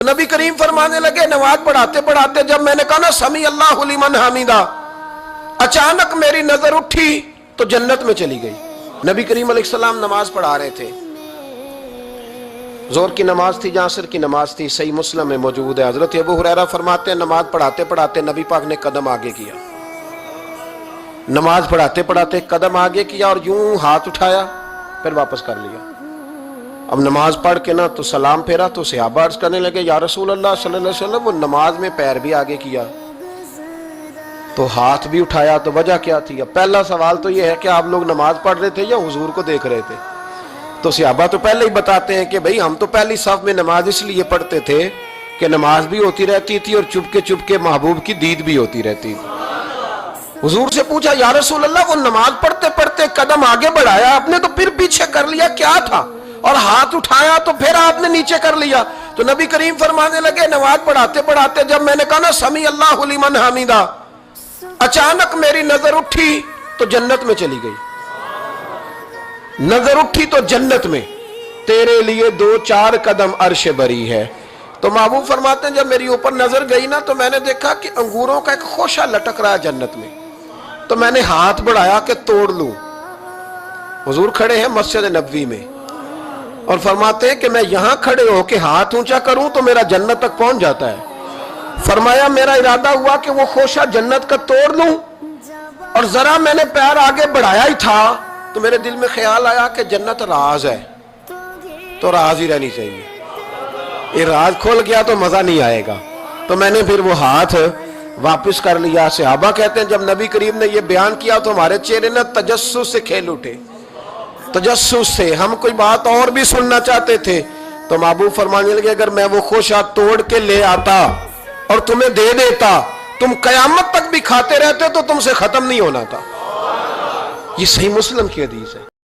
नबी करीम फरमाने लगे नमाज पढ़ाते पढ़ाते जब मैंने कहा ना समी अल्लाहु लिमन हमीदा, अचानक मेरी नजर उठी तो जन्नत में चली गई। नबी करीम अलैहिस्सलाम नमाज पढ़ा रहे थे, जोर की नमाज थी, असर की नमाज थी, सही मुस्लिम में मौजूद है। हजरत अबू हुरैरा फरमाते हैं नमाज पढ़ाते पढ़ाते नबी पाक ने कदम आगे किया, नमाज पढ़ाते पढ़ाते कदम आगे किया और यूं हाथ उठाया फिर वापस कर लिया। अब नमाज पढ़ के ना तो सलाम फेरा तो सहाबा अर्ज करने लगे या रसूल अल्लाह सल्लल्लाहु अलैहि वसल्लम वो नमाज में पैर भी आगे किया तो हाथ भी उठाया, तो वजह क्या थी? अब पहला सवाल तो ये है कि आप लोग नमाज पढ़ रहे थे या हुजूर को देख रहे थे? तो सहाबा तो पहले ही बताते हैं कि भाई हम तो पहली सफ में नमाज इसलिए पढ़ते थे कि नमाज भी होती रहती थी और चुपके महबूब की दीद भी होती रहती थी। हुजूर से पूछा या रसूल अल्लाह वो नमाज पढ़ते पढ़ते कदम आगे बढ़ाया आपने तो फिर पीछे कर लिया, क्या था? और हाथ उठाया तो फिर आपने नीचे कर लिया। तो नबी करीम फरमाने लगे नमाज पढ़ाते पढ़ाते जब मैंने कहा ना समी अल्लाहु लिमन हमीदा, अचानक मेरी नजर उठी तो जन्नत में चली गई। नजर उठी तो जन्नत में, तेरे लिए 2-4 कदम अर्श बरी है। तो महबूब फरमाते हैं जब मेरी ऊपर नजर गई ना तो मैंने देखा कि अंगूरों का एक खोशा लटक रहा है जन्नत में, तो मैंने हाथ बढ़ाया कि तोड़ लूं। हुजूर खड़े हैं मस्जिद नबवी में और फरमाते हैं कि मैं यहां खड़े होके हाथ ऊंचा करूं तो मेरा जन्नत तक पहुंच जाता है। फरमाया मेरा इरादा हुआ कि वो खोशा जन्नत का तोड़ लूं और जरा मैंने पैर आगे बढ़ाया ही था तो मेरे दिल में ख्याल आया कि जन्नत राज है तो राज ही रहनी चाहिए, ये राज खोल गया तो मजा नहीं आएगा। तो मैंने फिर वो हाथ वापस कर लिया। सहाबा कहते हैं जब नबी करीम ने ये बयान किया तो हमारे चेहरे ने तजस्सुस से खेल उठे, तजस्सुस से हम कोई बात और भी सुनना चाहते थे। तो महबूब फरमाने लगे अगर मैं वो खोशा तोड़ के ले आता और तुम्हें दे देता तुम कयामत तक भी खाते रहते तो तुमसे खत्म नहीं होना था। ये सही मुस्लिम की हदीस है।